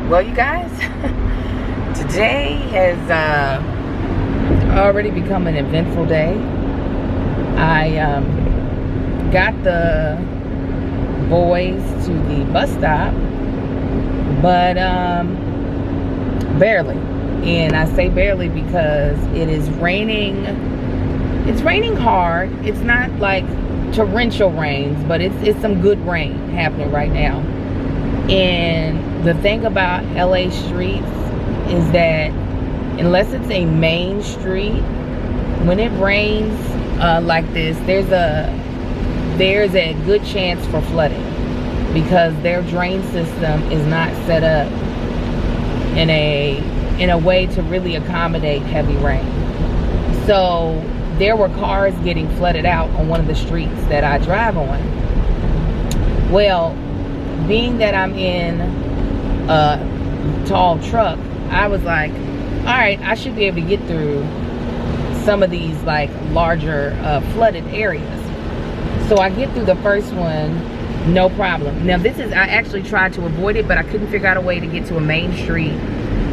Well, you guys, today has already become an eventful day. I got the boys to the bus stop, but barely. And I say barely because it is raining. It's raining hard. It's not like torrential rains, but it's some good rain happening right now. And the thing about LA streets is that unless it's a main street, when it rains like this, there's a good chance for flooding because their drain system is not set up in a way to really accommodate heavy rain. So there were cars getting flooded out on one of the streets that I drive on. Well, being that I'm in a tall truck, I was like, all right, I should be able to get through some of these like larger flooded areas. So I get through the first one, no problem. Now this is, I actually tried to avoid it, but I couldn't figure out a way to get to a main street.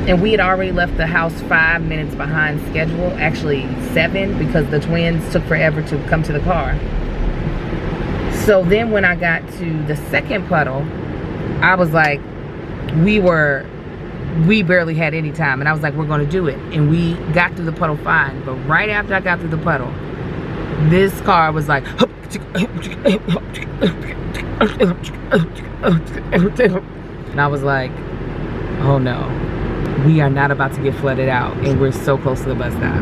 And we had already left the house 5 minutes behind schedule, actually 7, because the twins took forever to come to the car. So then when I got to the second puddle, I was like, we barely had any time. And I was like, we're gonna do it. And we got through the puddle fine. But right after I got through the puddle, this car was like, and I was like, oh no. We are not about to get flooded out, and we're so close to the bus stop.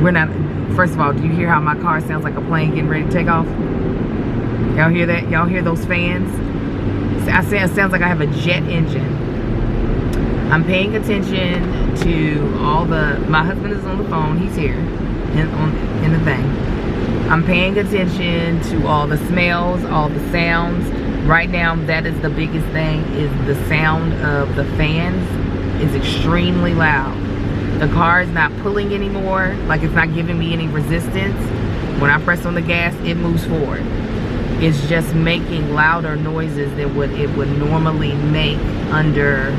We're not, first of all, do you hear how my car sounds like a plane getting ready to take off? Y'all hear that? Y'all hear those fans? It sounds like I have a jet engine. I'm paying attention to all my husband is on the phone, he's here, in the thing. I'm paying attention to all the smells, all the sounds. Right now, that is the biggest thing, is the sound of the fans. Is extremely loud. The car is not pulling anymore, like it's not giving me any resistance. When I press on the gas, it moves forward. It's just making louder noises than what it would normally make under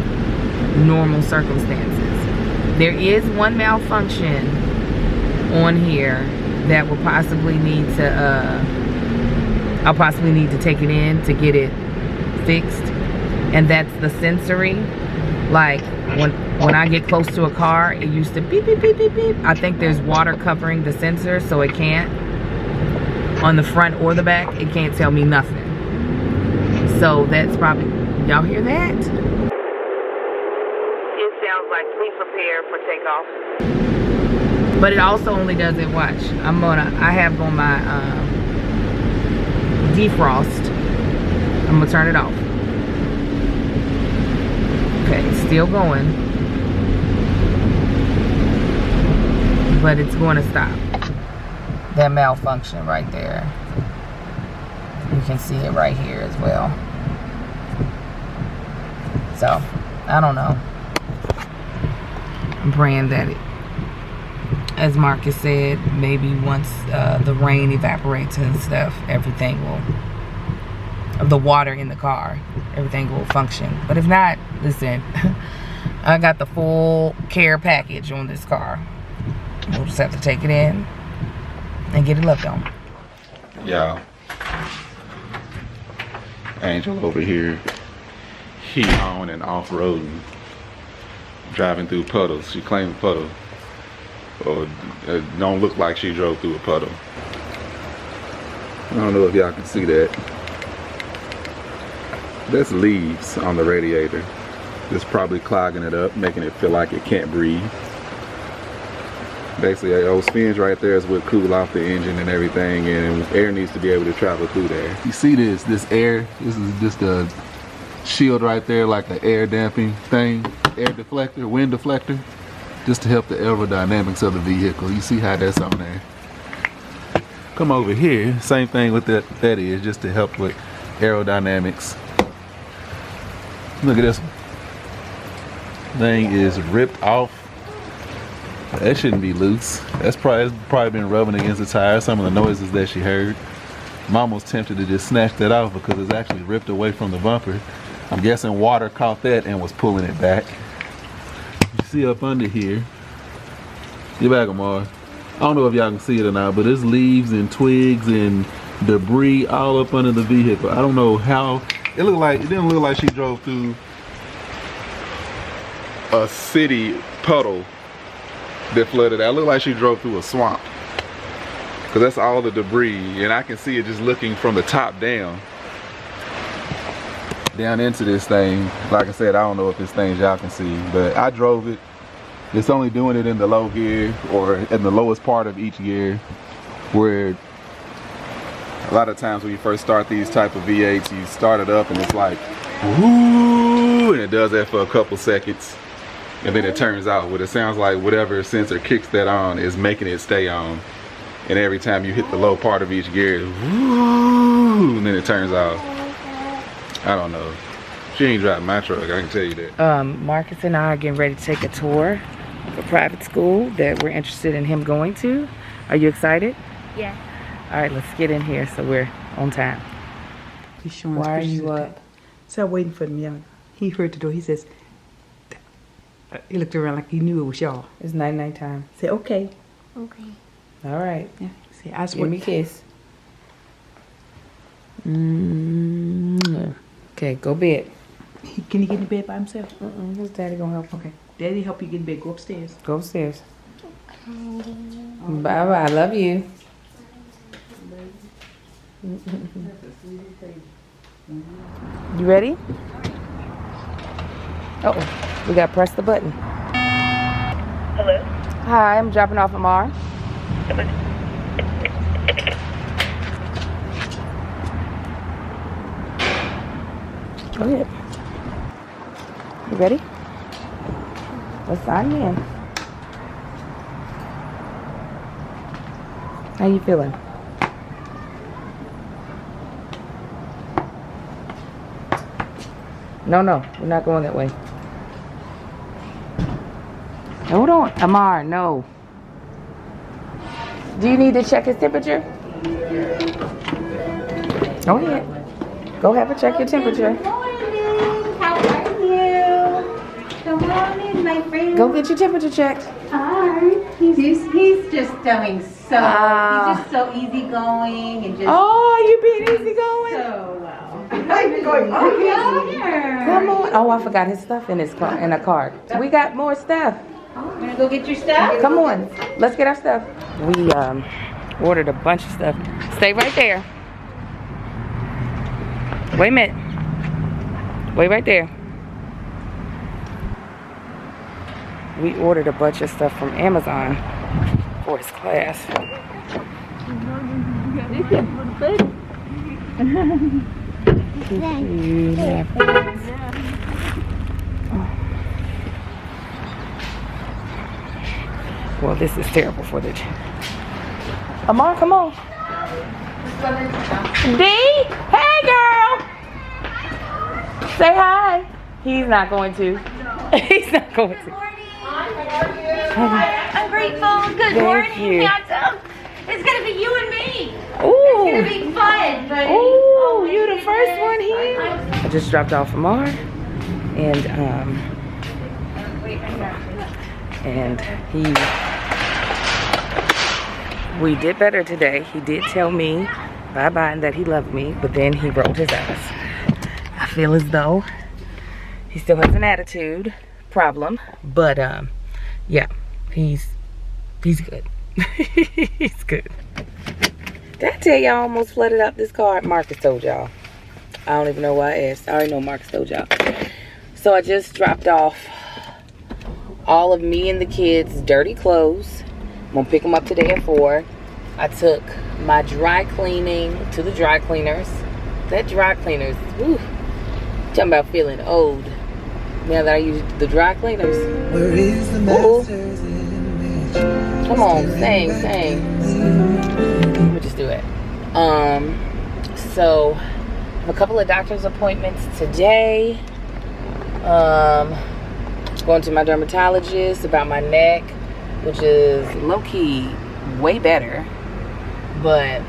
normal circumstances. There is one malfunction on here that will possibly need to I'll possibly need to take it in to get it fixed, and that's the sensory. Like when I get close to a car, it used to beep, beep, beep, beep, beep. I think there's water covering the sensor, so it can't, on the front or the back, it can't tell me nothing. So that's probably, y'all hear that? It sounds like please prepare for takeoff. But it also only does it, watch. I have on my defrost. I'm gonna turn it off. Okay, it's still going, but it's going to stop. That malfunction right there. You can see it right here as well. So, I don't know. I'm praying that it, as Marcus said, maybe once the rain evaporates and stuff, everything will, of the water in the car, everything will function. But if not, listen, I got the full care package on this car. We'll just have to take it in and get it left on. Yeah. Angel over here, he on and off-roading, driving through puddles. She claimed puddle, or it don't look like she drove through a puddle. I don't know if y'all can see that. That's leaves on the radiator. It's probably clogging it up, making it feel like it can't breathe. Basically, those fins right there is what cool off the engine and everything, and air needs to be able to travel through there. You see this air? This is just a shield right there, like an air damping thing, air deflector, wind deflector, just to help the aerodynamics of the vehicle. You see how that's on there? Come over here, same thing with that is, just to help with aerodynamics. Look at this one. Thing is ripped off. That shouldn't be loose. It's probably been rubbing against the tire, some of the noises that she heard. I'm almost tempted to just snatch that off because it's actually ripped away from the bumper. I'm guessing water caught that and was pulling it back. You see up under here. Get back, Amar. I don't know if y'all can see it or not, but there's leaves and twigs and debris all up under the vehicle. I don't know how. It didn't look like she drove through a city puddle that flooded out. It looked like she drove through a swamp. Cause that's all the debris, and I can see it just looking from the top down into this thing. Like I said, I don't know if this thing y'all can see, but I drove it. It's only doing it in the low gear or in the lowest part of each gear, where a lot of times when you first start these type of V8s, you start it up and it's like, whoo, and it does that for a couple seconds, and then it turns out. What it sounds like, whatever sensor kicks that on is making it stay on. And every time you hit the low part of each gear, whoo, and then it turns off. I don't know. She ain't driving my truck, I can tell you that. Marcus and I are getting ready to take a tour of a private school that we're interested in him going to. Are you excited? Yeah. All right, let's get in here so we're on time. He's showing Why are us you pictures. up? So I'm waiting for them, y'all. He heard the door. He says, he looked around like he knew it was y'all. It's night time. Say, okay. Okay. All right. Yeah. Say, I Give me a swear. kiss. Okay, go bed. Can he get in bed by himself? His daddy gonna help him. Okay. Daddy help you get in bed. Go upstairs. Go upstairs. Bye-bye. I love you. You ready? Uh-oh. We gotta press the button. Hello? Hi, I'm dropping off Amar. Go ahead. You ready? Let's sign you in. How you feeling? No, we're not going that way. Hold on, Amar, no. Do you need to check his temperature? Go ahead. Go have a check your temperature. Good morning. How are you? Come on in, my friend. Go get your temperature checked. Hi. He's just doing so. He's just so easygoing and just Oh, you being easy going? so well. Come on. Oh, I forgot his stuff in his car, in a cart. We got more stuff. Oh, you gonna go get your stuff? Come on. Let's get our stuff. We ordered a bunch of stuff. Stay right there. Wait a minute. Wait right there. We ordered a bunch of stuff from Amazon for his class. Well, this is terrible footage. Amar, come on. D, hey girl. Say hi. He's not going to. He's not going to. I'm grateful. Good Thank morning, you. handsome. It's gonna be you and me. Ooh. It's gonna be fun, buddy. Ooh, Oh, you the my first goodness. one here. I just dropped off Amar, and we did better today. He did tell me bye-bye and that he loved me, but then he rolled his eyes. I feel as though he still has an attitude problem, but yeah, he's good. He's good. Did I tell y'all I almost flooded out this car? Marcus told y'all. I don't even know why I asked. I already know Marcus told y'all. So I just dropped off all of me and the kids' dirty clothes. I'm gonna pick them up today at 4. I took my dry cleaning to the dry cleaners. That dry cleaners, whew, talking about feeling old. Now that I use the dry cleaners. Ooh. Come on, sing. Let me just do it. So I have a couple of doctor's appointments today. Going to my dermatologist about my neck, which is low-key way better. But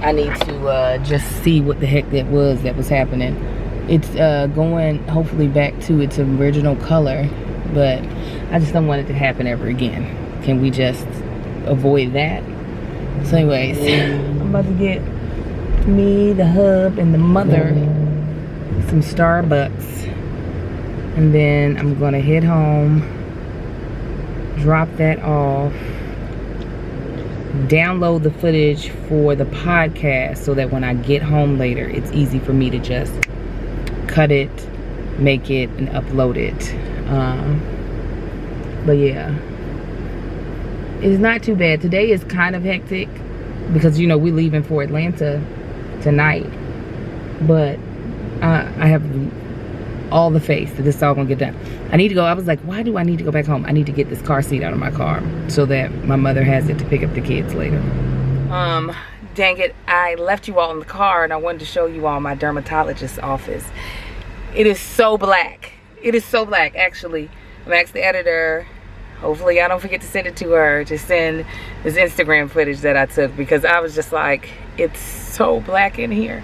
I need to just see what the heck that was happening. It's going hopefully back to its original color, but I just don't want it to happen ever again. Can we just avoid that? So anyways, I'm about to get me, the hub, and the mother some Starbucks, and then I'm gonna head home, drop that off, download the footage for the podcast so that when I get home later, it's easy for me to just cut it, make it, and upload it. But yeah, it's not too bad. Today is kind of hectic because, you know, we're leaving for Atlanta tonight, but I have all the faith that this is all gonna get done. I need to go. I was like, why do I need to go back home? I need to get this car seat out of my car so that my mother has it to pick up the kids later. Dang it, I left you all in the car and I wanted to show you all my dermatologist's office. It is so black. It is so black, actually. I'm asked the editor, hopefully I don't forget to send it to her, to send this Instagram footage that I took, because I was just like, it's so black in here.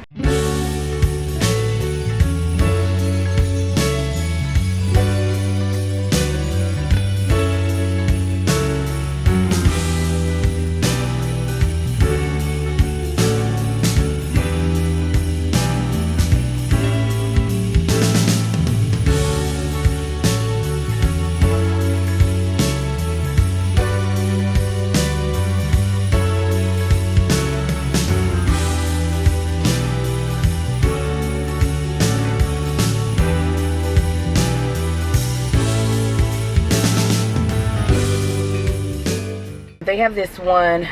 They have this one.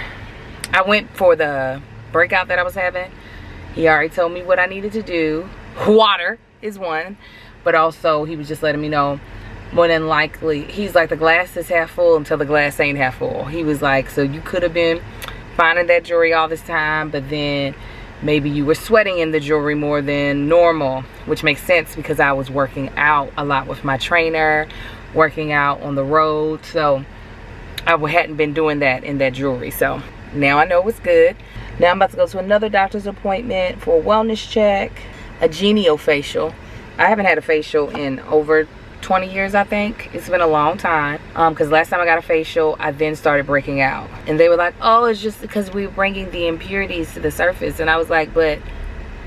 I went for the breakout that I was having. He already told me what I needed to do. Water is one, but also he was just letting me know, more than likely, he's like, the glass is half full until the glass ain't half full. He was like, so you could have been finding that jewelry all this time, but then maybe you were sweating in the jewelry more than normal, which makes sense because I was working out a lot with my trainer, working out on the road, so I hadn't been doing that in that jewelry. So now I know it's good. Now I'm about to go to another doctor's appointment for a wellness check, a geniofacial. I haven't had a facial in over 20 years, I think. It's been a long time, because last time I got a facial, I then started breaking out, and they were like, oh, it's just because we were bringing the impurities to the surface. And I was like, but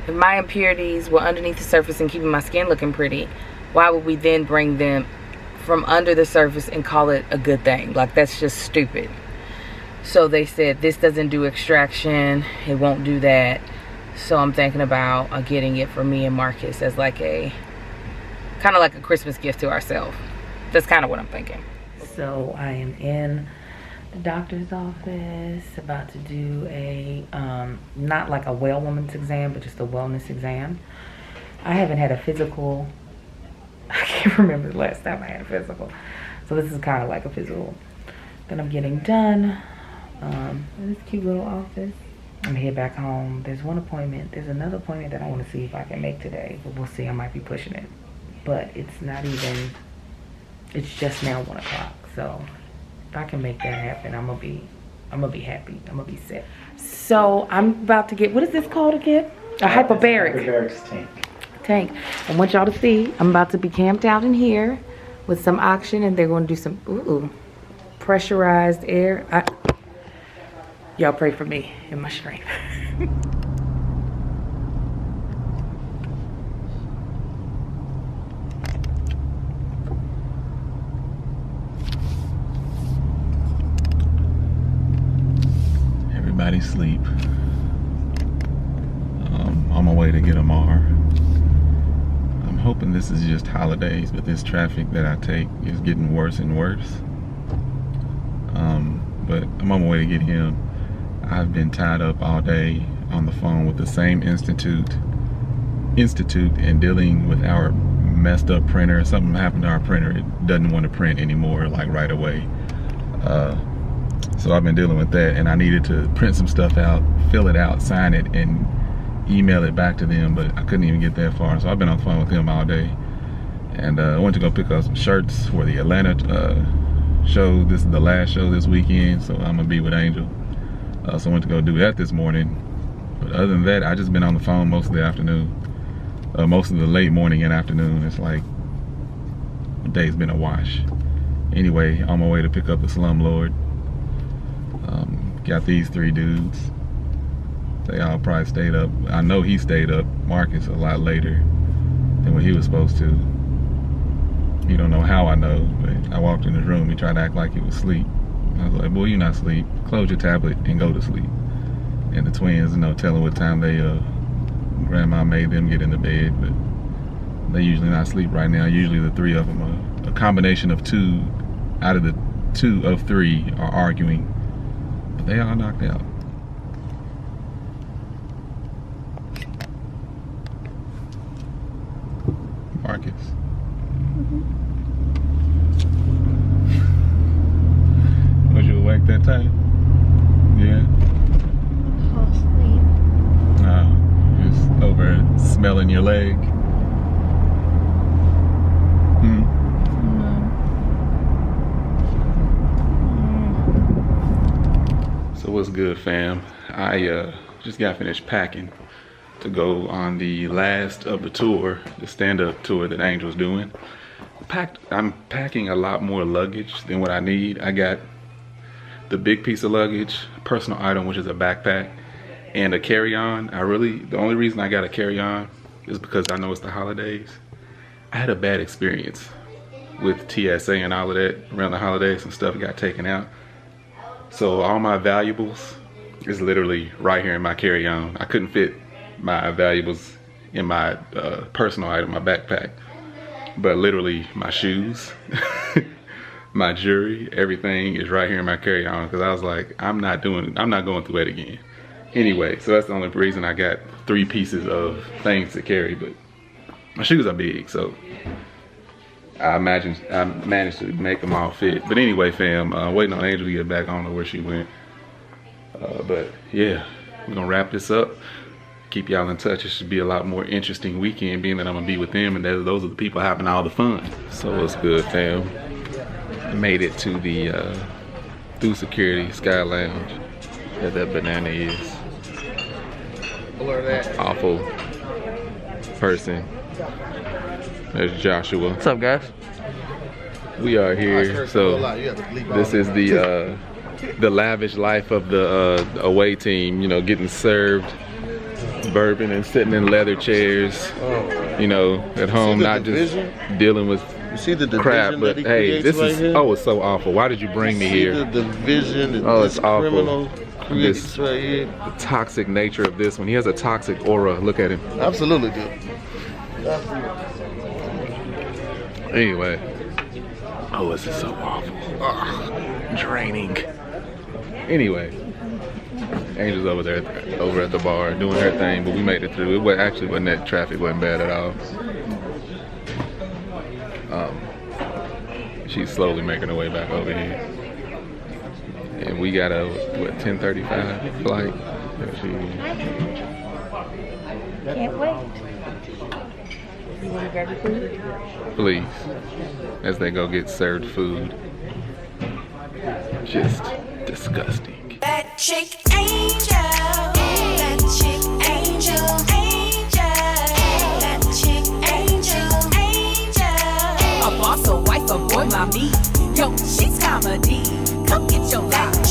if my impurities were underneath the surface and keeping my skin looking pretty, why would we then bring them from under the surface and call it a good thing? Like, that's just stupid. So they said this doesn't do extraction, it won't do that. So I'm thinking about getting it for me and Marcus as like a kind of like a Christmas gift to ourselves. That's kind of what I'm thinking. So I am in the doctor's office, about to do a not like a well woman's exam, but just a wellness exam. I haven't had a physical, I can't remember the last time I had a physical, so this is kind of like a physical that I'm getting done. In this cute little office. I'm gonna head back home. There's one appointment. There's another appointment that I want to see if I can make today, but we'll see. I might be pushing it, but it's not even, it's just now 1 o'clock. So if I can make that happen, I'm gonna be happy. I'm gonna be set. So I'm about to get, what is this called again? A hyperbaric. Hyperbaric tank. I want y'all to see, I'm about to be camped out in here with some oxygen, and they're going to do some pressurized air. Y'all pray for me and my strength. Everybody sleep. On my way to get Amar. I'm hoping this is just holidays, but this traffic that I take is getting worse and worse. But I'm on my way to get him. I've been tied up all day on the phone with the same institute and dealing with our messed up printer. Something happened to our printer. It doesn't want to print anymore, like right away. So I've been dealing with that, and I needed to print some stuff out, fill it out, sign it, and email it back to them, but I couldn't even get that far. So I've been on the phone with him all day. And I went to go pick up some shirts for the Atlanta show. This is the last show this weekend, so I'm gonna be with Angel. So I went to go do that this morning, But other than that, I just been on the phone most of the afternoon. Most of the late morning and afternoon. It's like the day's been a wash. Anyway, on my way to pick up the slumlord. Got these 3 dudes. They all probably stayed up. I know he stayed up, Marcus, a lot later than what he was supposed to. You don't know how I know, but I walked in his room, he tried to act like he was asleep. I was like, boy, you're not asleep. Close your tablet and go to sleep. And the twins, you know, telling what time they, grandma made them get into bed, but they usually not asleep right now. Usually the 3 of them are a combination of 2 out of the 2 of 3 are arguing. But they all knocked out. Marcus. Was you awake that time? Yeah. Fall asleep. No, just over smelling your leg. So what's good, fam? I just got finished packing to go on the last of the tour, the stand-up tour that Angel's doing. I'm packing a lot more luggage than what I need. I got the big piece of luggage, personal item, which is a backpack, and a carry-on. The only reason I got a carry-on is because I know it's the holidays. I had a bad experience with TSA and all of that around the holidays, and stuff got taken out. So all my valuables is literally right here in my carry-on. I couldn't fit my valuables in my personal item, my backpack, but literally my shoes, my jewelry, everything is right here in my carry-on, because I was like, I'm not going through that again. Anyway, so that's the only reason I got 3 pieces of things to carry, but my shoes are big, so I managed to make them all fit. But anyway, fam, waiting on Angel to get back. I don't know where she went. But yeah, we're gonna wrap this up. Keep y'all in touch. It should be a lot more interesting weekend, being that I'm gonna be with them, and those are the people having all the fun. So what's good, fam? I made it to the through security Sky Lounge. Where that banana is. Awful person. There's Joshua. What's up, guys? We are here. So this is the lavish life of the away team. You know, getting served bourbon and sitting in leather chairs. You know, at home, not just dealing with crap. But hey, this is it's so awful. Why did you bring me here? The division. Oh, it's awful. This right here. The toxic nature of this one. He has a toxic aura. Look at him. Absolutely, dude. Anyway. Oh, this is so awful. Ugh, draining. Anyway. Angel's over there, over at the bar, doing her thing, but we made it through. It actually wasn't that traffic, wasn't bad at all. She's slowly making her way back over here. And we got a, 10:35 flight. Can't wait. You want to grab your food? Please. As they go get served food. Just disgusting. That chick angel. That chick angel. That chick angel. A boss, a wife, a boy, mommy. Yo, she's comedy. Come get your life.